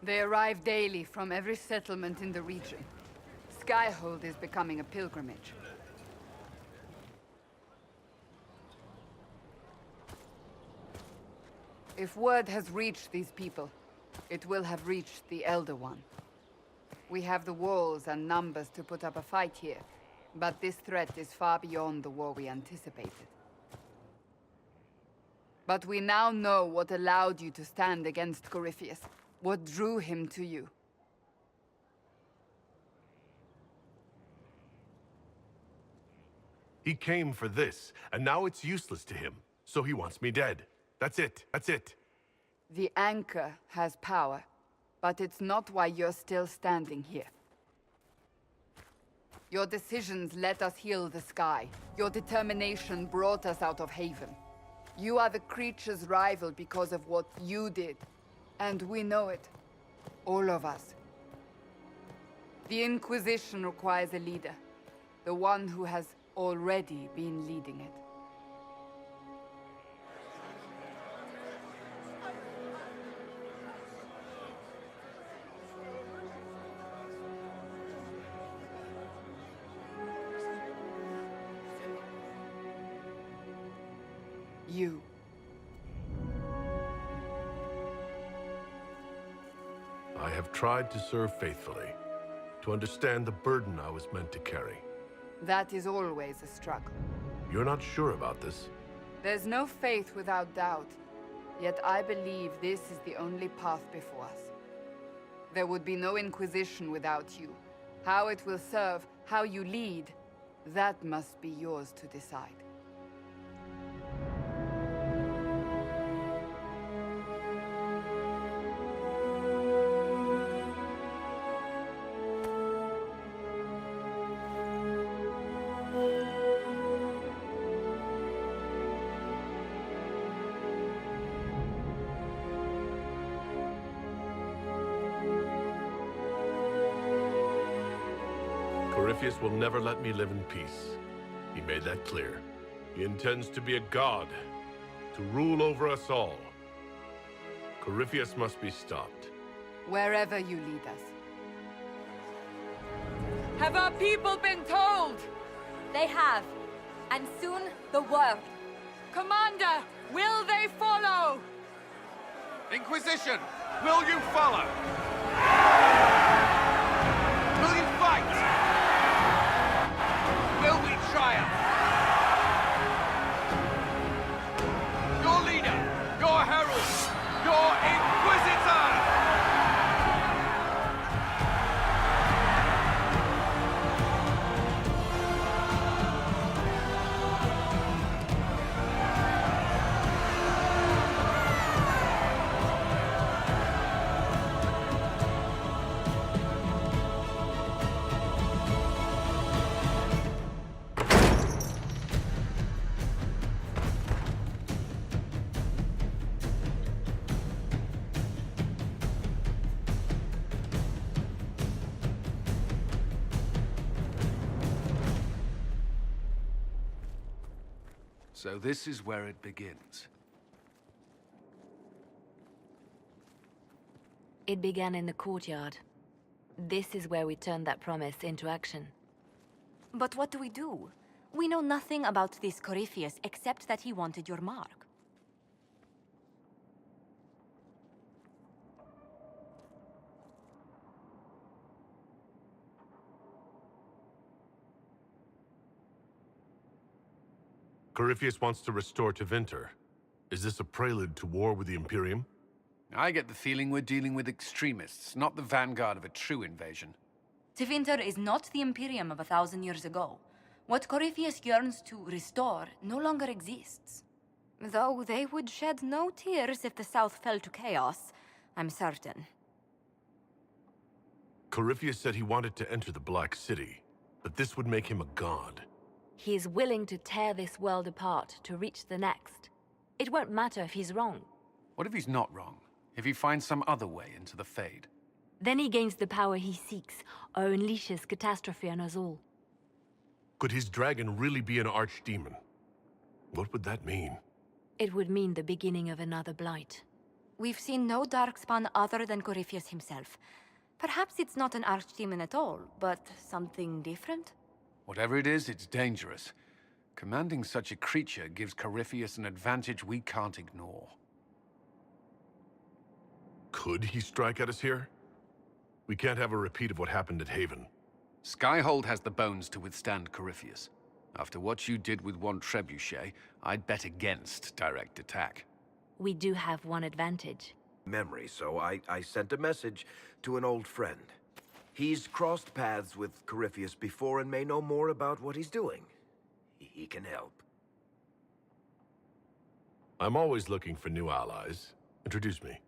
They arrive daily from every settlement in the region. Skyhold is becoming a pilgrimage. If word has reached these people, it will have reached the Elder One. We have the walls and numbers to put up a fight here, but this threat is far beyond the war we anticipated. But we now know what allowed you to stand against Corypheus, what drew him to you. He came for this, and now it's useless to him, so he wants me dead. That's it. That's it. The Anchor has power, but it's not why you're still standing here. Your decisions let us heal the sky. Your determination brought us out of Haven. You are the creature's rival because of what you did. And we know it. All of us. The Inquisition requires a leader. The one who has already been leading it. You. I have tried to serve faithfully, to understand the burden I was meant to carry. That is always a struggle. You're not sure about this? There's no faith without doubt, yet I believe this is the only path before us. There would be no Inquisition without you. How it will serve, how you lead, that must be yours to decide. Corypheus will never let me live in peace. He made that clear. He intends to be a god, to rule over us all. Corypheus must be stopped. Wherever you lead us. Have our people been told? They have. And soon, the world. Commander, will they follow? Inquisition, will you follow? Will you fight? Will we triumph? Your leader, your herald, your Inquisitor! So this is where it begins. It began in the courtyard. This is where we turned that promise into action. But what do we do? We know nothing about this Corypheus except that he wanted your mark. Corypheus wants to restore Tevinter. Is this a prelude to war with the Imperium? I get the feeling we're dealing with extremists, not the vanguard of a true invasion. Tevinter is not the Imperium of 1,000 years ago. What Corypheus yearns to restore no longer exists. Though they would shed no tears if the South fell to chaos, I'm certain. Corypheus said he wanted to enter the Black City, but this would make him a god. He is willing to tear this world apart to reach the next. It won't matter if he's wrong. What if he's not wrong? If he finds some other way into the Fade? Then he gains the power he seeks, or unleashes catastrophe on us all. Could his dragon really be an archdemon? What would that mean? It would mean the beginning of another blight. We've seen no Darkspawn other than Corypheus himself. Perhaps it's not an archdemon at all, but something different? Whatever it is, it's dangerous. Commanding such a creature gives Corypheus an advantage we can't ignore. Could he strike at us here? We can't have a repeat of what happened at Haven. Skyhold has the bones to withstand Corypheus. After what you did with one trebuchet, I'd bet against direct attack. We do have one advantage. Memory, so I sent a message to an old friend. He's crossed paths with Corypheus before and may know more about what he's doing. He can help. I'm always looking for new allies. Introduce me.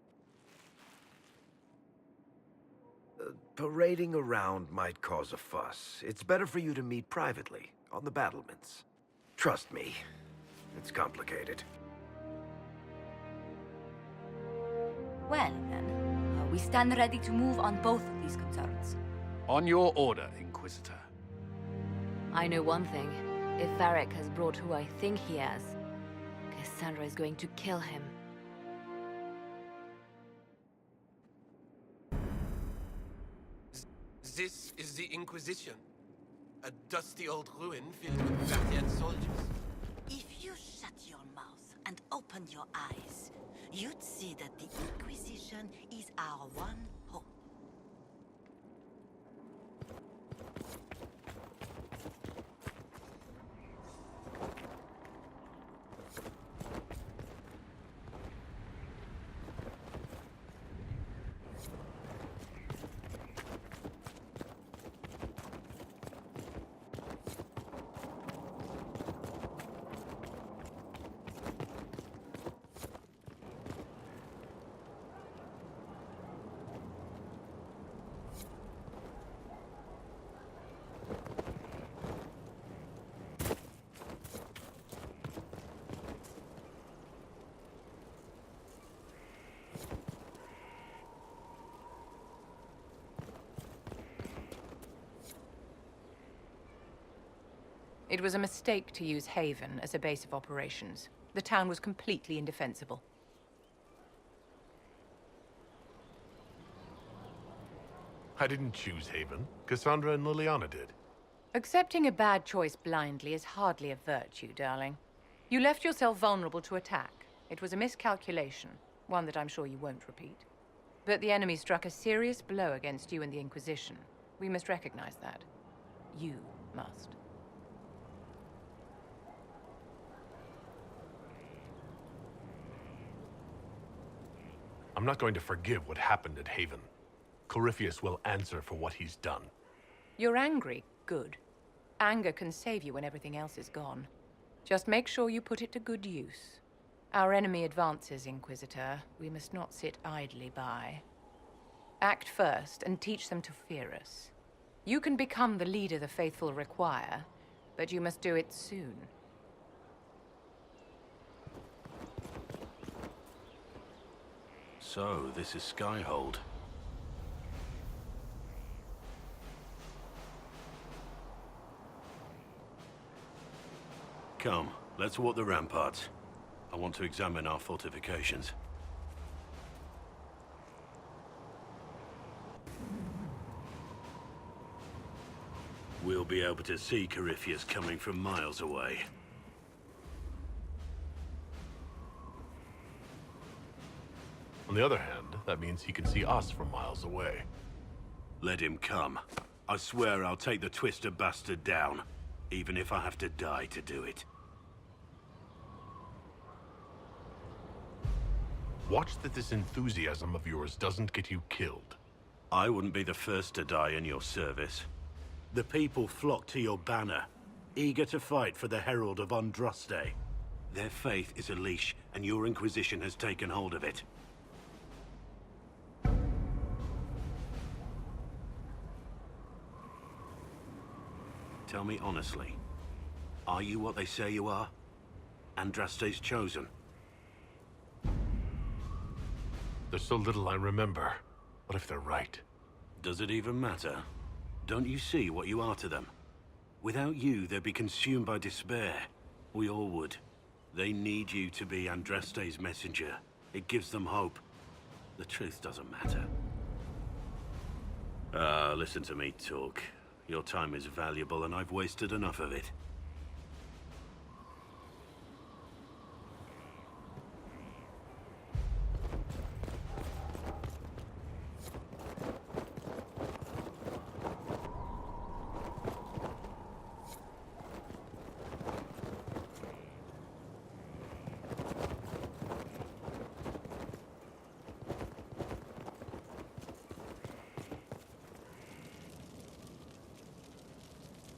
Parading around might cause a fuss. It's better for you to meet privately, on the battlements. Trust me, it's complicated. Well, then, we stand ready to move on both of these concerns. On your order, Inquisitor. I know one thing. If Varric has brought who I think he has, Cassandra is going to kill him. This is the Inquisition. A dusty old ruin filled with Vartian soldiers. If you shut your mouth and opened your eyes, you'd see that the Inquisition is our one hope. It was a mistake to use Haven as a base of operations. The town was completely indefensible. I didn't choose Haven. Cassandra and Liliana did. Accepting a bad choice blindly is hardly a virtue, darling. You left yourself vulnerable to attack. It was a miscalculation, one that I'm sure you won't repeat. But the enemy struck a serious blow against you and the Inquisition. We must recognize that. You must. I'm not going to forgive what happened at Haven. Corypheus will answer for what he's done. You're angry? Good. Anger can save you when everything else is gone. Just make sure you put it to good use. Our enemy advances, Inquisitor. We must not sit idly by. Act first and teach them to fear us. You can become the leader the faithful require, but you must do it soon. So, this is Skyhold. Come, let's walk the ramparts. I want to examine our fortifications. We'll be able to see Corypheus coming from miles away. On the other hand, that means he can see us from miles away. Let him come. I swear I'll take the Twister bastard down, even if I have to die to do it. Watch that this enthusiasm of yours doesn't get you killed. I wouldn't be the first to die in your service. The people flock to your banner, eager to fight for the Herald of Andraste. Their faith is a leash, and your Inquisition has taken hold of it. Tell me honestly, are you what they say you are? Andraste's chosen? There's so little I remember. What if they're right? Does it even matter? Don't you see what you are to them? Without you, they'd be consumed by despair. We all would. They need you to be Andraste's messenger. It gives them hope. The truth doesn't matter. Listen to me talk. Your time is valuable, and I've wasted enough of it.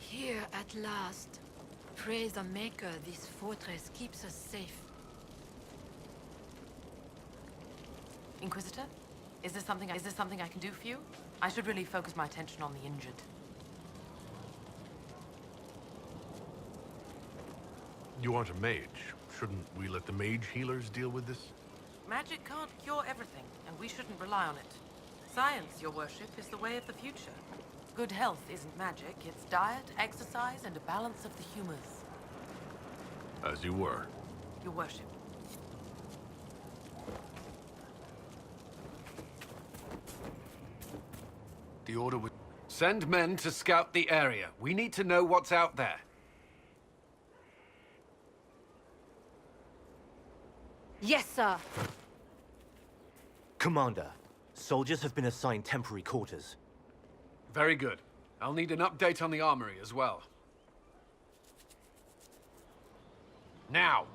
Here at last. Praise the Maker, this fortress keeps us safe. Inquisitor? Is there something I can do for you? I should really focus my attention on the injured. You aren't a mage. Shouldn't we let the mage healers deal with this? Magic can't cure everything, and we shouldn't rely on it. Science, your worship, is the way of the future. Good health isn't magic, it's diet, exercise, and a balance of the humors. As you were. Your worship. The order would... Send men to scout the area. We need to know what's out there. Yes, sir. Commander, soldiers have been assigned temporary quarters. Very good. I'll need an update on the armory as well. Now!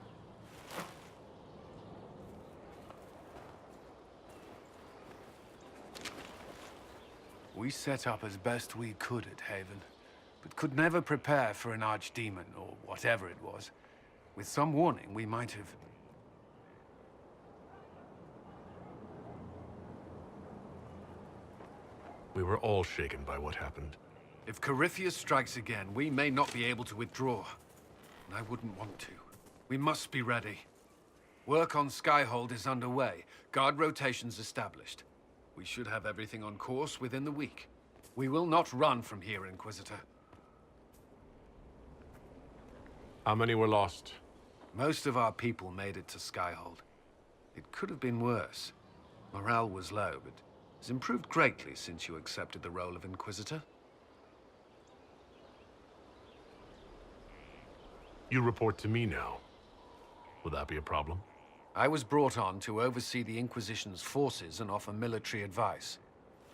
We set up as best we could at Haven, but could never prepare for an archdemon, or whatever it was. With some warning, we might have... We were all shaken by what happened. If Corypheus strikes again, we may not be able to withdraw. And I wouldn't want to. We must be ready. Work on Skyhold is underway. Guard rotations established. We should have everything on course within the week. We will not run from here, Inquisitor. How many were lost? Most of our people made it to Skyhold. It could have been worse. Morale was low, but has improved greatly since you accepted the role of Inquisitor. You report to me now. Will that be a problem? I was brought on to oversee the Inquisition's forces and offer military advice.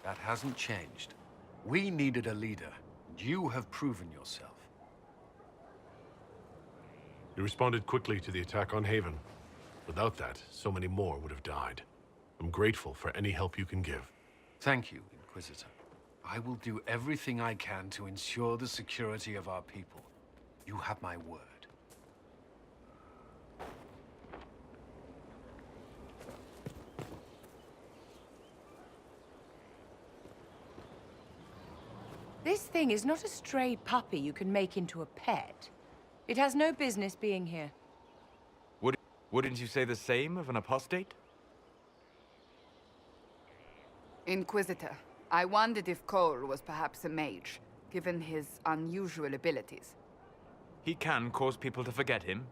That hasn't changed. We needed a leader, and you have proven yourself. You responded quickly to the attack on Haven. Without that, so many more would have died. I'm grateful for any help you can give. Thank you, Inquisitor. I will do everything I can to ensure the security of our people. You have my word. This thing is not a stray puppy you can make into a pet. It has no business being here. Wouldn't you say the same of an apostate? Inquisitor, I wondered if Cole was perhaps a mage, given his unusual abilities. He can cause people to forget him,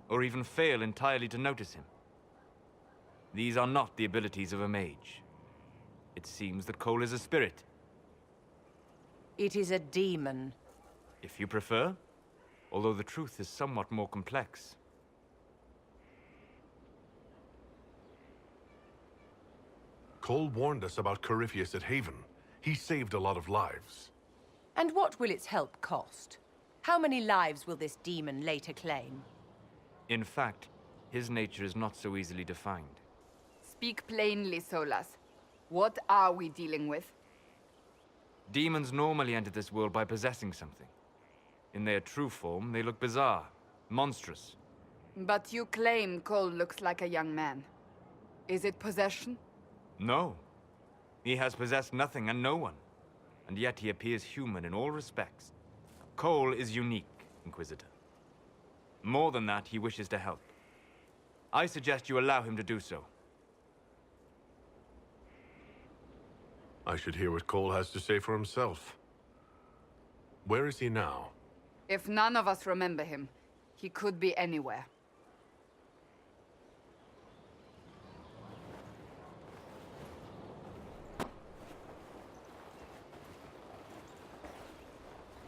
or even fail entirely to notice him. These are not the abilities of a mage. It seems that Cole is a spirit. It is a demon. If you prefer, although the truth is somewhat more complex. Cole warned us about Corypheus at Haven. He saved a lot of lives. And what will its help cost? How many lives will this demon later claim? In fact, his nature is not so easily defined. Speak plainly, Solas. What are we dealing with? Demons normally enter this world by possessing something. In their true form, they look bizarre, monstrous. But you claim Cole looks like a young man. Is it possession? No. He has possessed nothing and no one. And yet he appears human in all respects. Cole is unique, Inquisitor. More than that, he wishes to help. I suggest you allow him to do so. I should hear what Cole has to say for himself. Where is he now? If none of us remember him, he could be anywhere.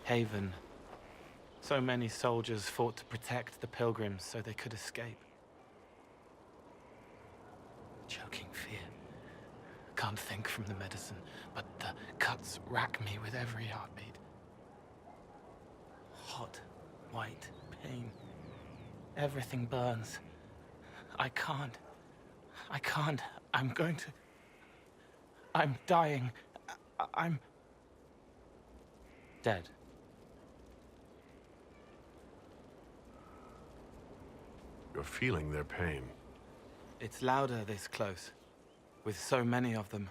Haven. So many soldiers fought to protect the pilgrims so they could escape. Choking fear. Can't think from the medicine, but the cuts rack me with every heartbeat. Hot, white pain. Everything burns. I can't. I'm going to... I'm dying. I'm... dead. You're feeling their pain. It's louder this close, with so many of them.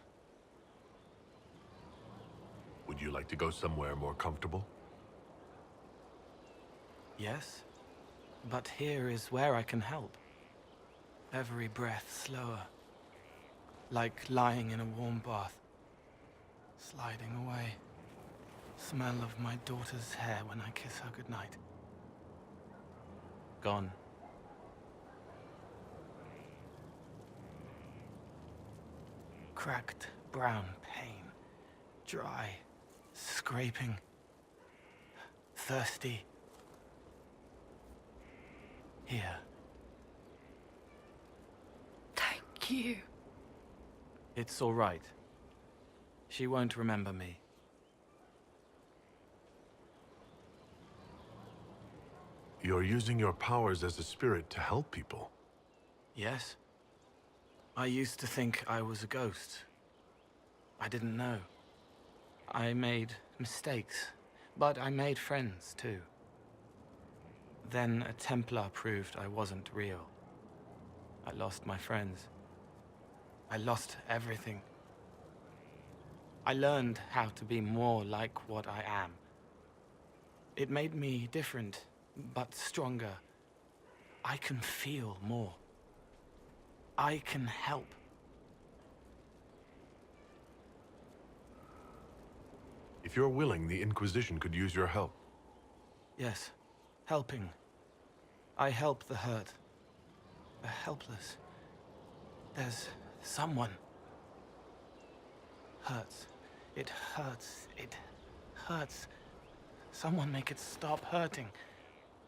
Would you like to go somewhere more comfortable? Yes, but here is where I can help. Every breath slower, like lying in a warm bath, sliding away. Smell of my daughter's hair when I kiss her goodnight. Gone. Cracked brown pain, dry, scraping, thirsty. Here. Thank you. It's all right. She won't remember me. You're using your powers as a spirit to help people. Yes? I used to think I was a ghost. I didn't know. I made mistakes, but I made friends too. Then a Templar proved I wasn't real. I lost my friends. I lost everything. I learned how to be more like what I am. It made me different, but stronger. I can feel more. I can help. If you're willing, the Inquisition could use your help. Yes, helping. I help the hurt, the helpless. There's someone. Hurts. It hurts. It hurts. Someone make it stop hurting.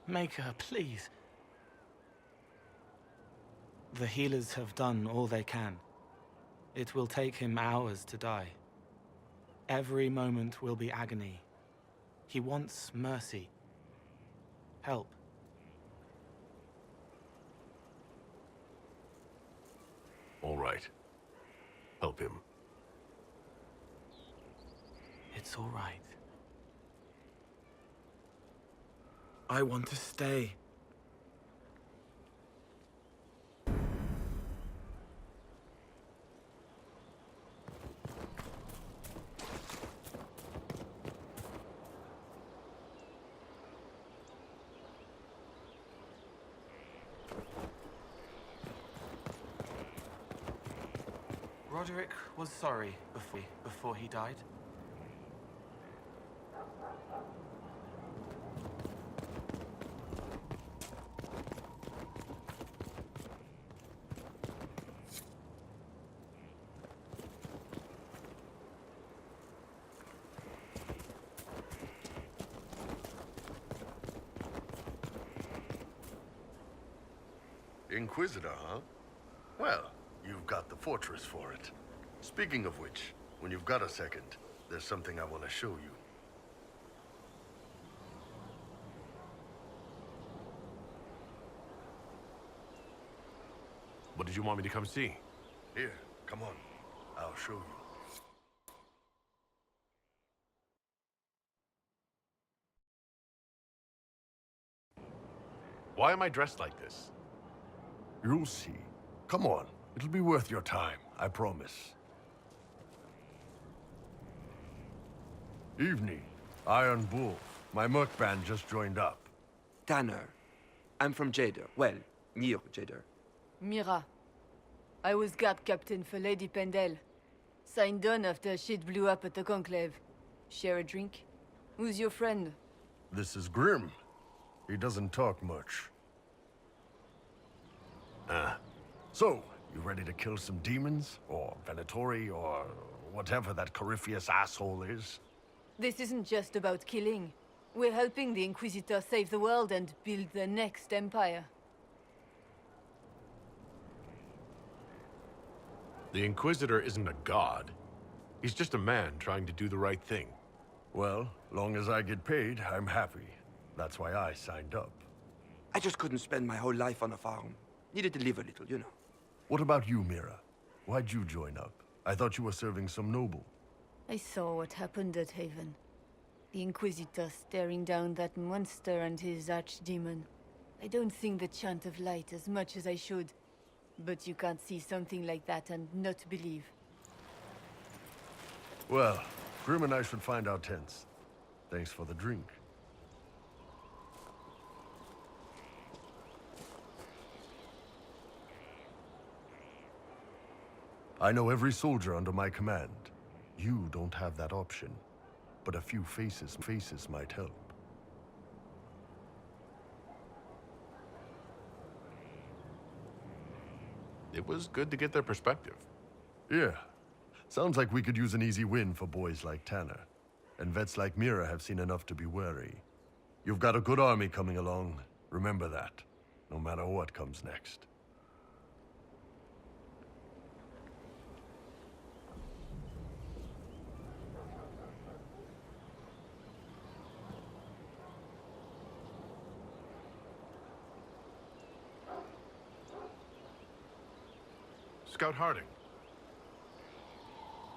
Make her, please. The healers have done all they can. It will take him hours to die. Every moment will be agony. He wants mercy. Help. All right. Help him. It's all right. I want to stay. Roderick was sorry before he died. Inquisitor, huh? Well, you've got the fortress for it. Speaking of which, when you've got a second, there's something I want to show you. What did you want me to come see? Here, come on. I'll show you. Why am I dressed like this? You'll see. Come on. It'll be worth your time, I promise. Evening. Iron Bull. My merc band just joined up. Tanner. I'm from Jader. Well, near Jader. Mira. I was guard captain for Lady Pendel. Signed on after shit blew up at the Conclave. Share a drink? Who's your friend? This is Grim. He doesn't talk much. So, you ready to kill some demons? Or Venatori? Or whatever that Corypheus asshole is? This isn't just about killing. We're helping the Inquisitor save the world and build the next empire. The Inquisitor isn't a god. He's just a man trying to do the right thing. Well, long as I get paid, I'm happy. That's why I signed up. I just couldn't spend my whole life on a farm. Needed to live a little, you know. What about you, Mira? Why'd you join up? I thought you were serving some noble. I saw what happened at Haven. The Inquisitor staring down that monster and his archdemon. I don't sing the chant of light as much as I should. But you can't see something like that and not believe. Well, Grim and I should find our tents. Thanks for the drink. I know every soldier under my command. You don't have that option. But a few faces might help. It was good to get their perspective. Yeah. Sounds like we could use an easy win for boys like Tanner. And vets like Mira have seen enough to be wary. You've got a good army coming along. Remember that. No matter what comes next. Scout Harding.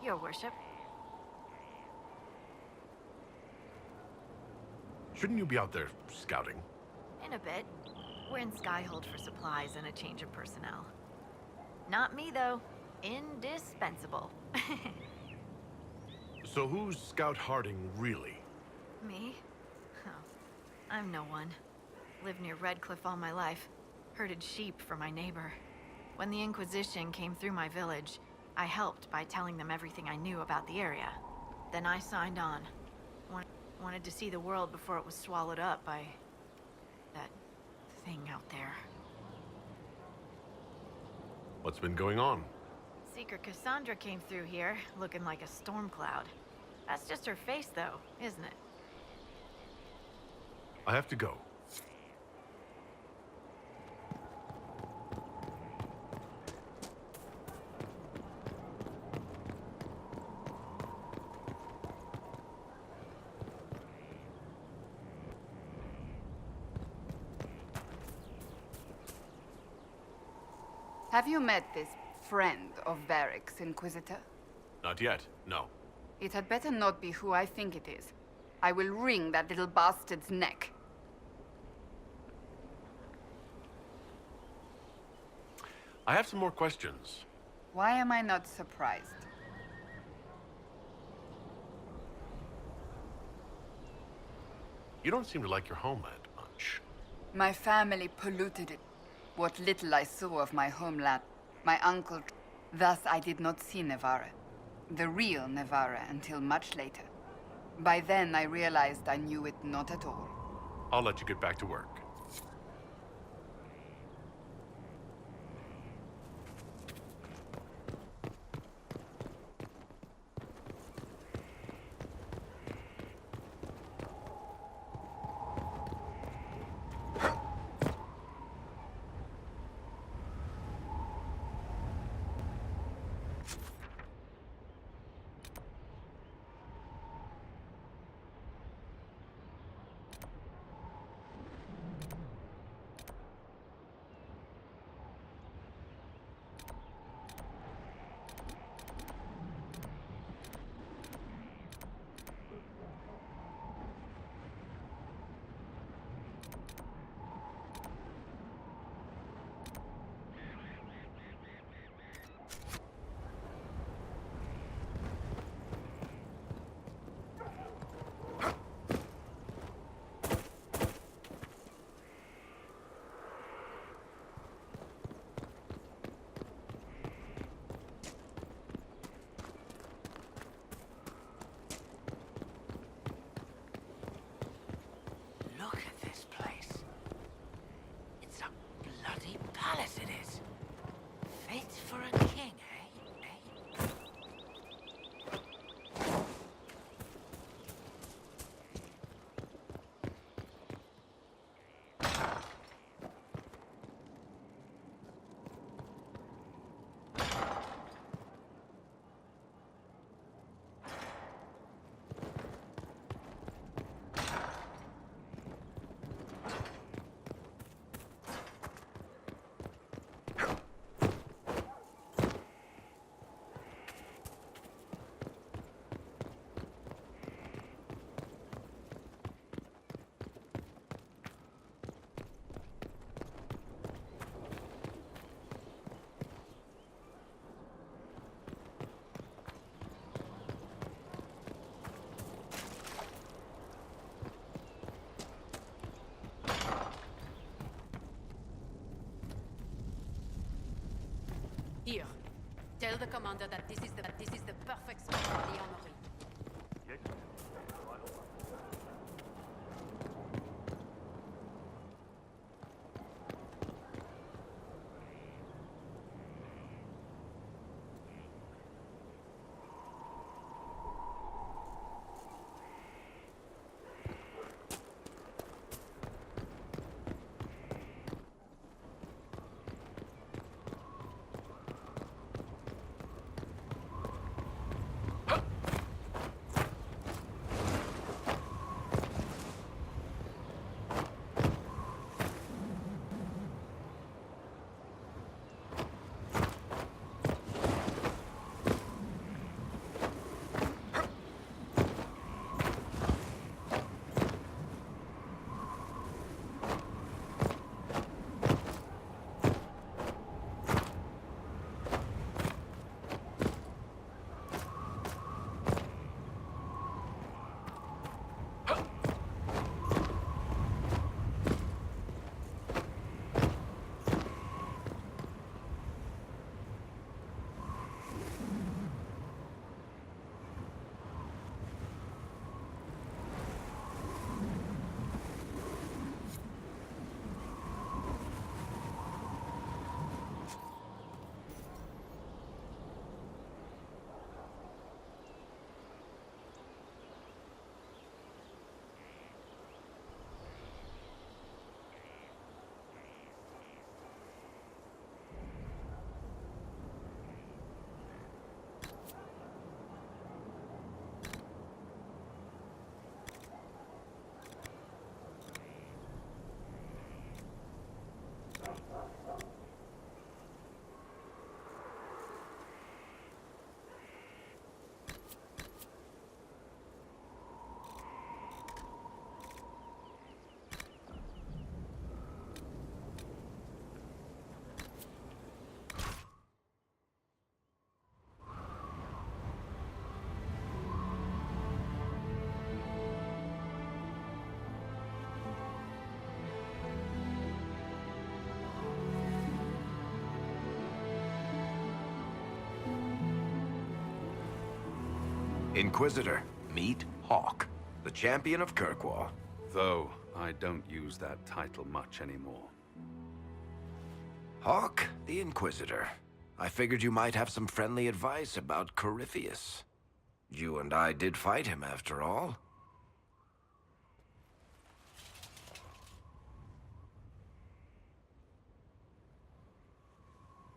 Your worship. Shouldn't you be out there scouting? In a bit. We're in Skyhold for supplies and a change of personnel. Not me, though. Indispensable. So who's Scout Harding, really? Me? Oh, I'm no one. Lived near Redcliffe all my life. Herded sheep for my neighbor. When the Inquisition came through my village, I helped by telling them everything I knew about the area. Then I signed on. Wanted to see the world before it was swallowed up by that thing out there. What's been going on? Seeker Cassandra came through here, looking like a storm cloud. That's just her face, though, isn't it? I have to go. Have you met this friend of Varric's, Inquisitor? Not yet, no. It had better not be who I think it is. I will wring that little bastard's neck. I have some more questions. Why am I not surprised? You don't seem to like your homeland much. My family polluted it. What little I saw of my homeland, my uncle... Thus I did not see Nevarra. The real Nevarra until much later. By then I realized I knew it not at all. I'll let you get back to work. the commander that this is the perfect spot for the armory. Inquisitor, meet Hawk, the champion of Kirkwall. Though I don't use that title much anymore. Hawk, the Inquisitor. I figured you might have some friendly advice about Corypheus. You and I did fight him, after all.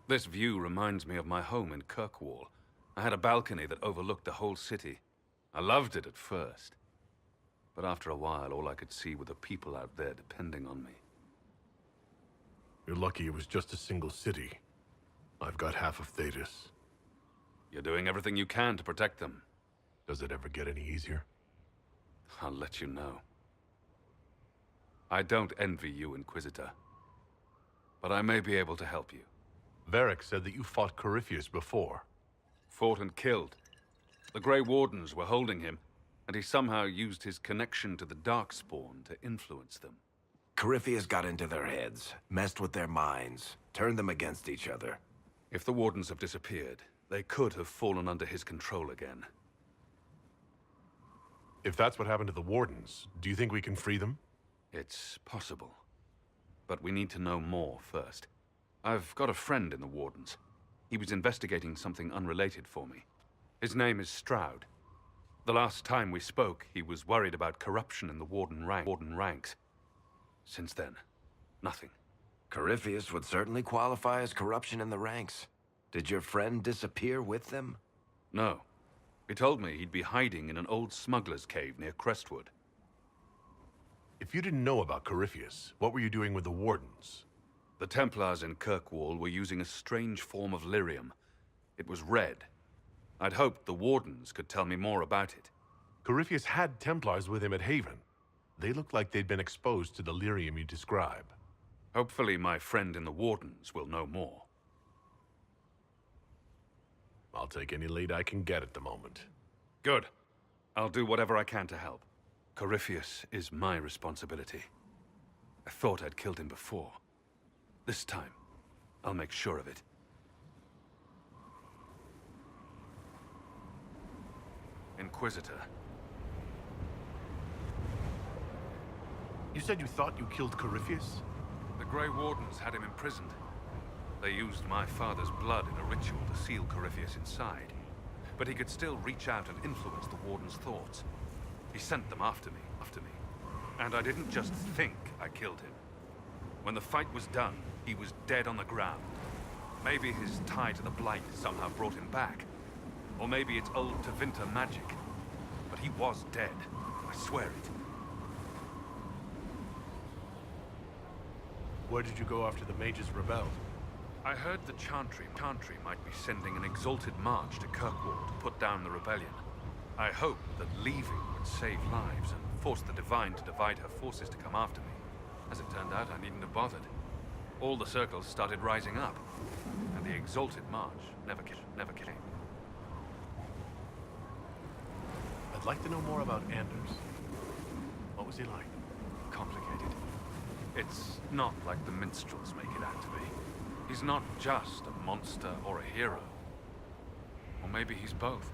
This view reminds me of my home in Kirkwall. I had a balcony that overlooked the whole city. I loved it at first. But after a while, all I could see were the people out there depending on me. You're lucky it was just a single city. I've got half of Thedas. You're doing everything you can to protect them. Does it ever get any easier? I'll let you know. I don't envy you, Inquisitor. But I may be able to help you. Varric said that you fought Corypheus before. Fought and killed. The Grey Wardens were holding him, and he somehow used his connection to the Darkspawn to influence them. Corypheus got into their heads, messed with their minds, turned them against each other. If the Wardens have disappeared, they could have fallen under his control again. If that's what happened to the Wardens, do you think we can free them? It's possible. But we need to know more first. I've got a friend in the Wardens. He was investigating something unrelated for me. His name is Stroud. The last time we spoke, he was worried about corruption in the Warden ranks. Since then, nothing. Corypheus would certainly qualify as corruption in the ranks. Did your friend disappear with them? No. He told me he'd be hiding in an old smuggler's cave near Crestwood. If you didn't know about Corypheus, what were you doing with the Wardens? The Templars in Kirkwall were using a strange form of lyrium. It was red. I'd hoped the Wardens could tell me more about it. Corypheus had Templars with him at Haven. They looked like they'd been exposed to the lyrium you describe. Hopefully my friend in the Wardens will know more. I'll take any lead I can get at the moment. Good. I'll do whatever I can to help. Corypheus is my responsibility. I thought I'd killed him before. This time, I'll make sure of it. Inquisitor. You said you thought you killed Corypheus? The Grey Wardens had him imprisoned. They used my father's blood in a ritual to seal Corypheus inside. But he could still reach out and influence the Warden's thoughts. He sent them after me. And I didn't just think I killed him. When the fight was done, he was dead on the ground. Maybe his tie to the Blight somehow brought him back. Or maybe it's old Tevinter magic. But he was dead. I swear it. Where did you go after the mages rebelled? I heard the Chantry might be sending an exalted march to Kirkwall to put down the rebellion. I hoped that leaving would save lives and force the Divine to divide her forces to come after me. As it turned out, I needn't have bothered. All the circles started rising up, and the exalted march never came. I'd like to know more about Anders. What was he like? Complicated. It's not like the minstrels make it out to be. He's not just a monster or a hero. Or maybe he's both.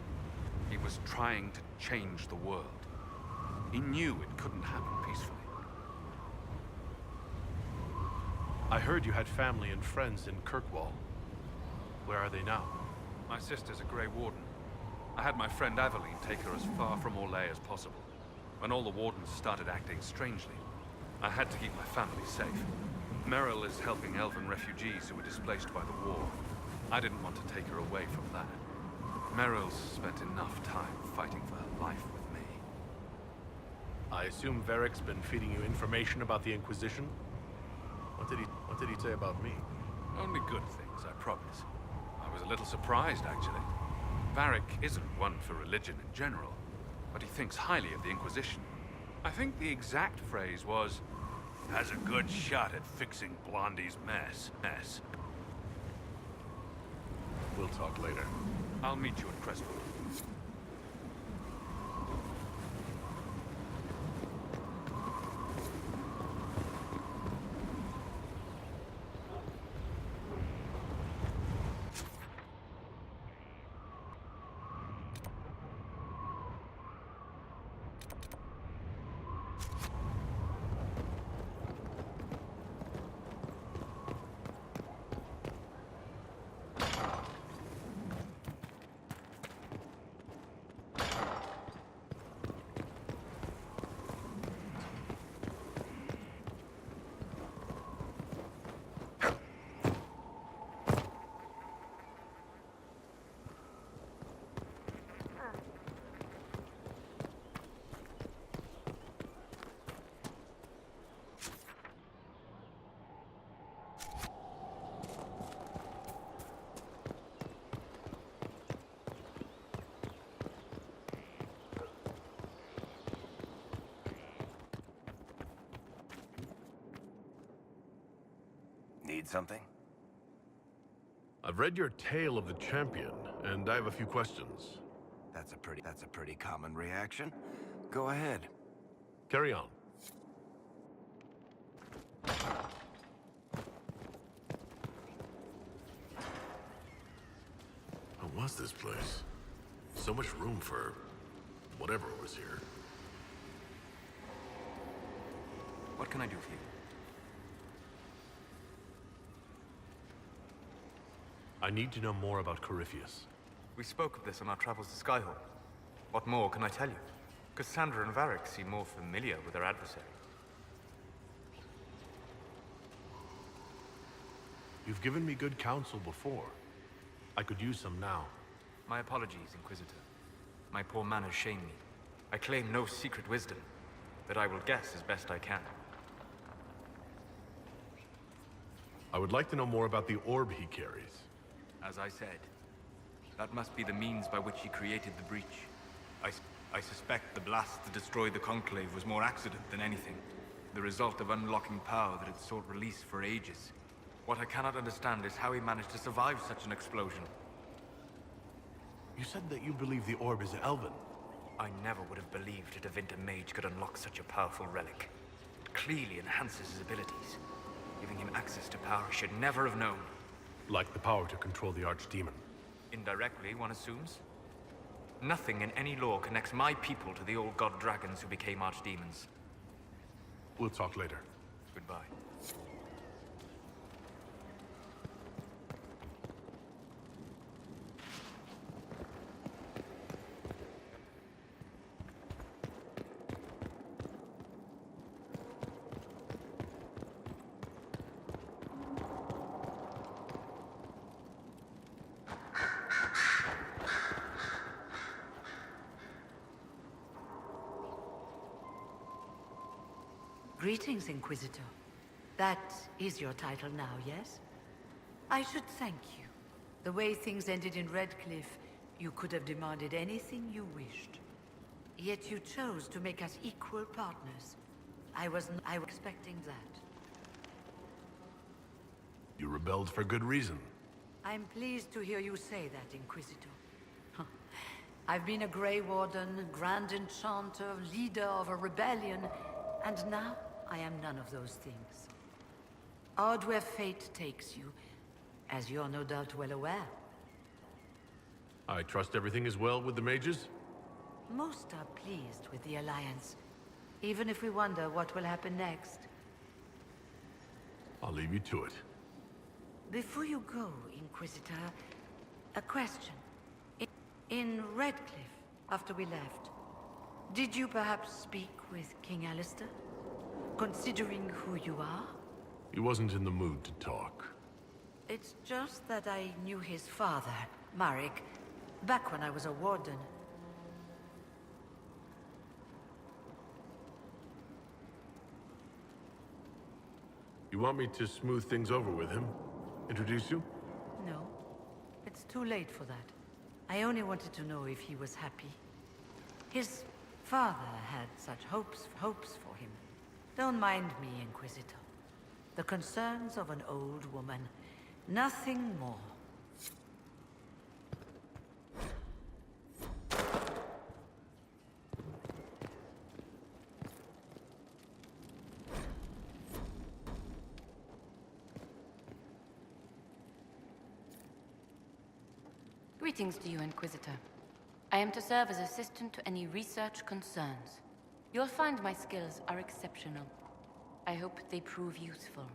He was trying to change the world. He knew it couldn't happen peacefully. I heard you had family and friends in Kirkwall. Where are they now? My sister's a Grey Warden. I had my friend Aveline take her as far from Orlais as possible. When all the Wardens started acting strangely, I had to keep my family safe. Merrill is helping elven refugees who were displaced by the war. I didn't want to take her away from that. Merrill's spent enough time fighting for her life with me. I assume Varric's been feeding you information about the Inquisition? What did he say about me? Only good things, I promise. I was a little surprised, actually. Varric isn't one for religion in general, but he thinks highly of the Inquisition. I think the exact phrase was, "Has a good shot at fixing Blondie's mess." We'll talk later. I'll meet you at Crestwood. Need something? I've read your Tale of the Champion, and I have a few questions. That's a pretty common reaction. Go ahead. Carry on. What was this place? So much room for whatever was here. What can I do for you? I need to know more about Corypheus. We spoke of this on our travels to Skyhold. What more can I tell you? Cassandra and Varric seem more familiar with their adversary. You've given me good counsel before. I could use some now. My apologies, Inquisitor. My poor manners shame me. I claim no secret wisdom, but I will guess as best I can. I would like to know more about the orb he carries. As I said, that must be the means by which he created the breach. I suspect the blast to destroy the Conclave was more accident than anything. The result of unlocking power that had sought release for ages. What I cannot understand is how he managed to survive such an explosion. You said that you believe the orb is elven. I never would have believed a Tevinter mage could unlock such a powerful relic. It clearly enhances his abilities, giving him access to power he should never have known. Like the power to control the Archdemon. Indirectly, one assumes. Nothing in any law connects my people to the old god dragons who became archdemons. We'll talk later. Goodbye. Greetings, Inquisitor. That is your title now, yes? I should thank you. The way things ended in Redcliffe, you could have demanded anything you wished. Yet you chose to make us equal partners. I was expecting that. You rebelled for good reason. I'm pleased to hear you say that, Inquisitor. I've been a Grey Warden, Grand Enchanter, leader of a rebellion, and now I am none of those things. Odd where fate takes you, as you're no doubt well aware. I trust everything is well with the mages? Most are pleased with the Alliance, even if we wonder what will happen next. I'll leave you to it. Before you go, Inquisitor, a question. In Redcliffe, after we left, did you perhaps speak with King Alistair? Considering who you are? He wasn't in the mood to talk. It's just that I knew his father, Marek, back when I was a warden. You want me to smooth things over with him? Introduce you? No. It's too late for that. I only wanted to know if he was happy. His father had such hopes for him. Don't mind me, Inquisitor. The concerns of an old woman. Nothing more. Greetings to you, Inquisitor. I am to serve as assistant to any research concerns. You'll find my skills are exceptional. I hope they prove useful.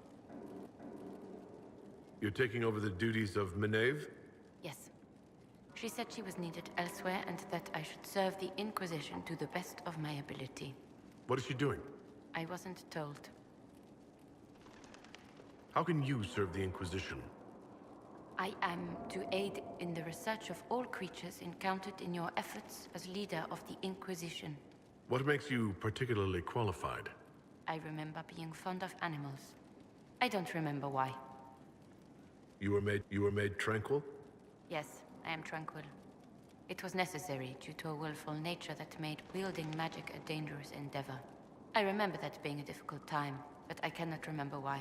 You're taking over the duties of Meneve? Yes. She said she was needed elsewhere and that I should serve the Inquisition to the best of my ability. What is she doing? I wasn't told. How can you serve the Inquisition? I am to aid in the research of all creatures encountered in your efforts as leader of the Inquisition. What makes you particularly qualified? I remember being fond of animals. I don't remember why. You were made tranquil? Yes, I am tranquil. It was necessary due to a willful nature that made wielding magic a dangerous endeavor. I remember that being a difficult time, but I cannot remember why.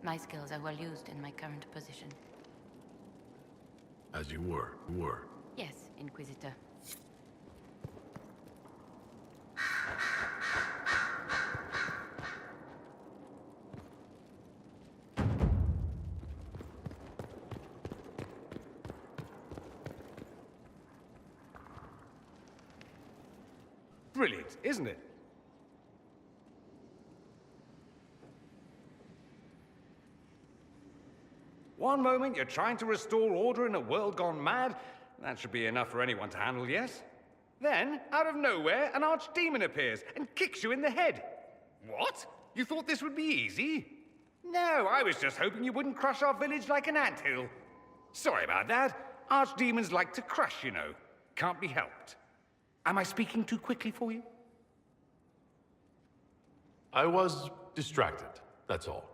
My skills are well used in my current position. As you were. Yes, Inquisitor. Brilliant, isn't it? One moment you're trying to restore order in a world gone mad. That should be enough for anyone to handle, yes? Then, out of nowhere, an archdemon appears and kicks you in the head. What? You thought this would be easy? No, I was just hoping you wouldn't crush our village like an anthill. Sorry about that. Archdemons like to crush, you know. Can't be helped. Am I speaking too quickly for you? I was distracted, that's all.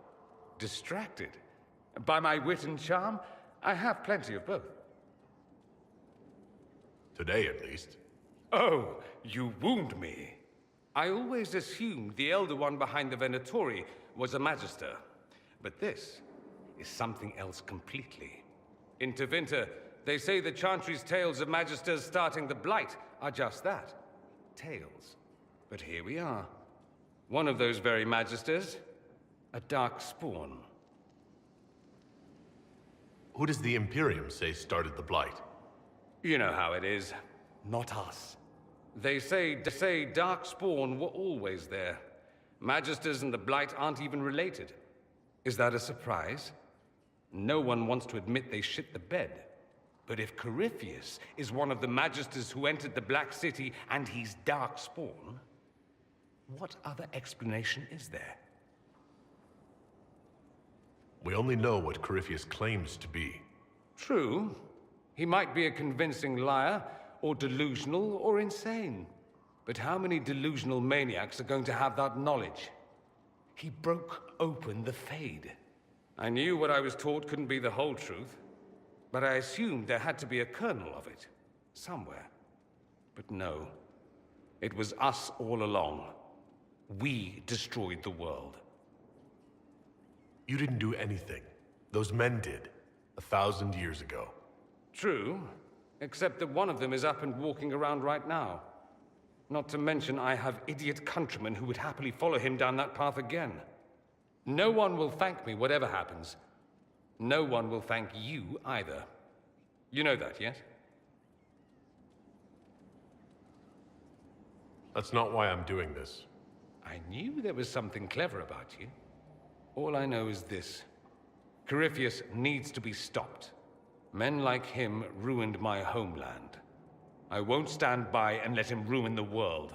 Distracted? By my wit and charm? I have plenty of both. Today, at least. Oh, you wound me. I always assumed the Elder One behind the Venatori was a Magister. But this is something else completely. In Tevinter, they say the Chantry's tales of Magisters starting the Blight are just that. Tales. But here we are. One of those very Magisters. A dark spawn. Who does the Imperium say started the Blight? You know how it is. not us. They say Darkspawn were always there. Magisters and the Blight aren't even related. Is that a surprise? No one wants to admit they shit the bed. But if Corypheus is one of the Magisters who entered the Black City and he's Darkspawn, what other explanation is there? We only know what Corypheus claims to be. True. He might be a convincing liar, or delusional, or insane. But how many delusional maniacs are going to have that knowledge? He broke open the Fade. I knew what I was taught couldn't be the whole truth, but I assumed there had to be a kernel of it, somewhere. But no. It was us all along. We destroyed the world. You didn't do anything. Those men did, 1,000 years ago. True, except that one of them is up and walking around right now. Not to mention I have idiot countrymen who would happily follow him down that path again. No one will thank me whatever happens. No one will thank you either. You know that, yes? That's not why I'm doing this. I knew there was something clever about you. All I know is this. Corypheus needs to be stopped. Men like him ruined my homeland. I won't stand by and let him ruin the world.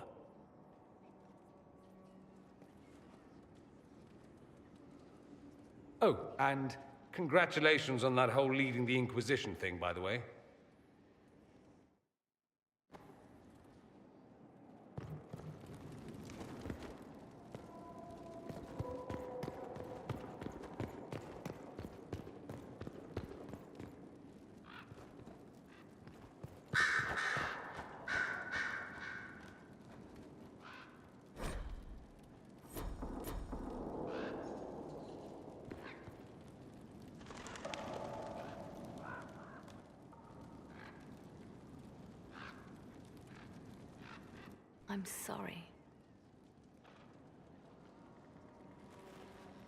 Oh, and congratulations on that whole leading the Inquisition thing, by the way. I'm sorry.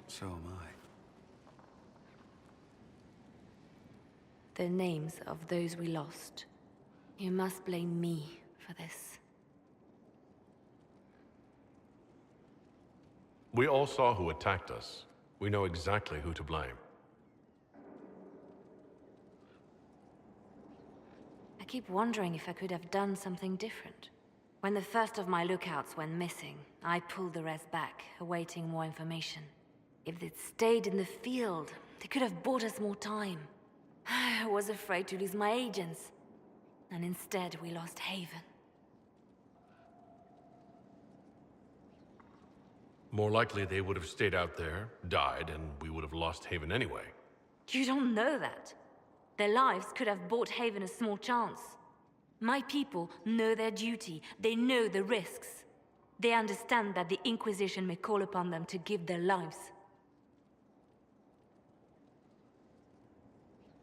So am I. The names of those we lost. You must blame me for this. We all saw who attacked us. We know exactly who to blame. I keep wondering if I could have done something different. When the first of my lookouts went missing, I pulled the rest back, awaiting more information. If they'd stayed in the field, they could have bought us more time. I was afraid to lose my agents. And instead, we lost Haven. More likely they would have stayed out there, died, and we would have lost Haven anyway. You don't know that. Their lives could have bought Haven a small chance. My people know their duty. They know the risks. They understand that the Inquisition may call upon them to give their lives.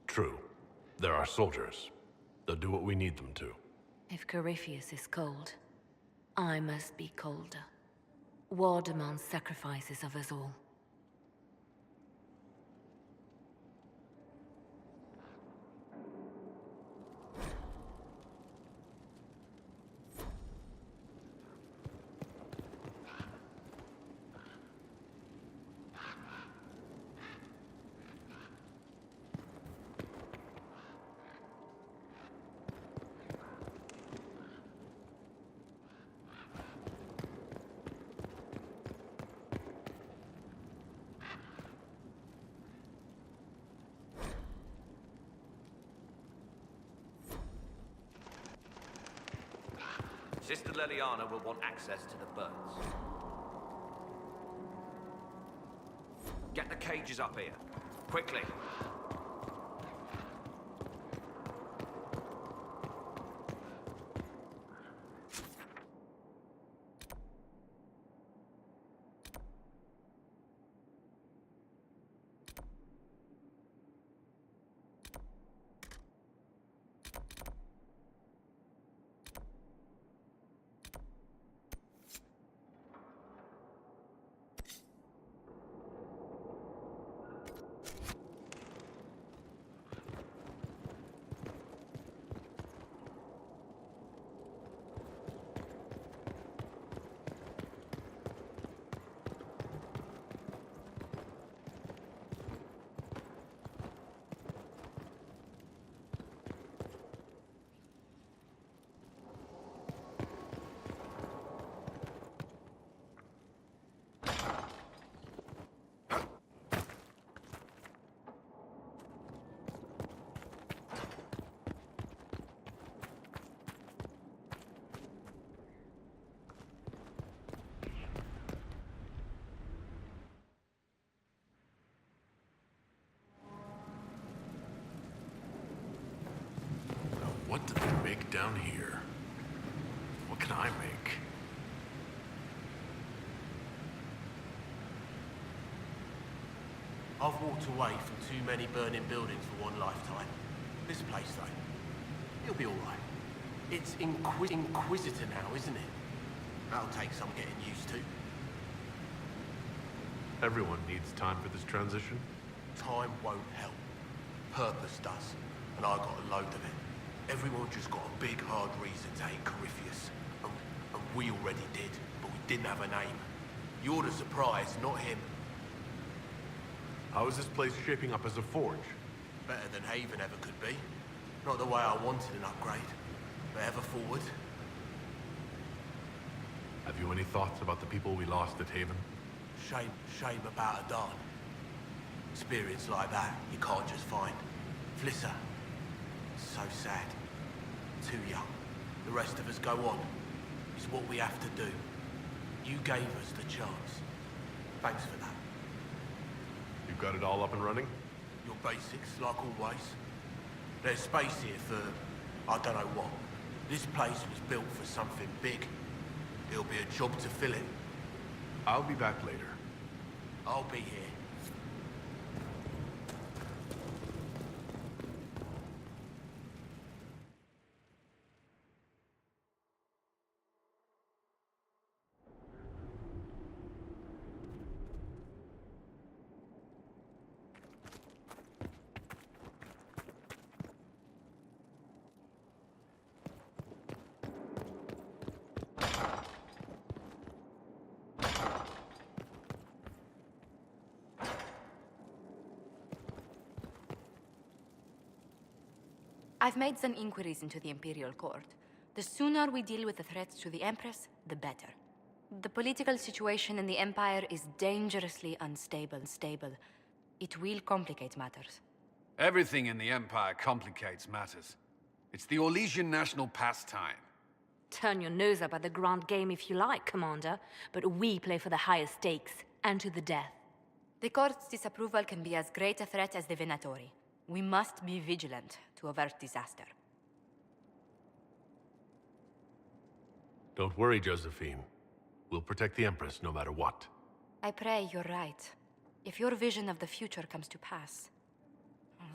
True. They're our soldiers. They'll do what we need them to. If Corypheus is cold, I must be colder. War demands sacrifices of us all. Sister Leliana will want access to the birds. Get the cages up here. Quickly. What do they make down here? What can I make? I've walked away from too many burning buildings for one lifetime. This place, though, it'll be all right. It's Inquisitor now, isn't it? That'll take some getting used to. Everyone needs time for this transition. Time won't help. Purpose does, and I got a load of it. Everyone just got a big, hard reason to hate Corypheus. And we already did, but we didn't have a name. You're the surprise, not him. How is this place shaping up as a forge? Better than Haven ever could be. Not the way I wanted an upgrade, but ever forward. Have you any thoughts about the people we lost at Haven? Shame about Adan. Experience like that, you can't just find. Flisser. So sad. Too young. The rest of us go on. It's what we have to do. You gave us the chance. Thanks for that. You've got it all up and running? Your basics, like always. There's space here for, I don't know what. This place was built for something big. It'll be a job to fill it. I'll be back later. I'll be here. I've made some inquiries into the Imperial Court. The sooner we deal with the threats to the Empress, the better. The political situation in the Empire is dangerously unstable. It will complicate matters. Everything in the Empire complicates matters. It's the Orlesian national pastime. Turn your nose up at the grand game if you like, Commander, but we play for the highest stakes, and to the death. The Court's disapproval can be as great a threat as the Venatori. We must be vigilant to avert disaster. Don't worry, Josephine. We'll protect the Empress no matter what. I pray you're right. If your vision of the future comes to pass,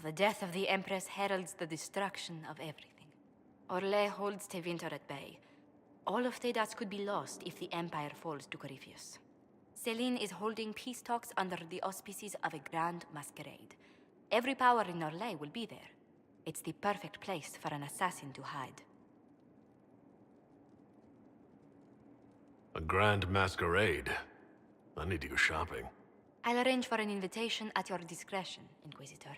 the death of the Empress heralds the destruction of everything. Orlais holds Tevinter at bay. All of Thedas could be lost if the Empire falls to Corypheus. Selene is holding peace talks under the auspices of a grand masquerade. Every power in Orlais will be there. It's the perfect place for an assassin to hide. A grand masquerade. I need to go shopping. I'll arrange for an invitation at your discretion, Inquisitor.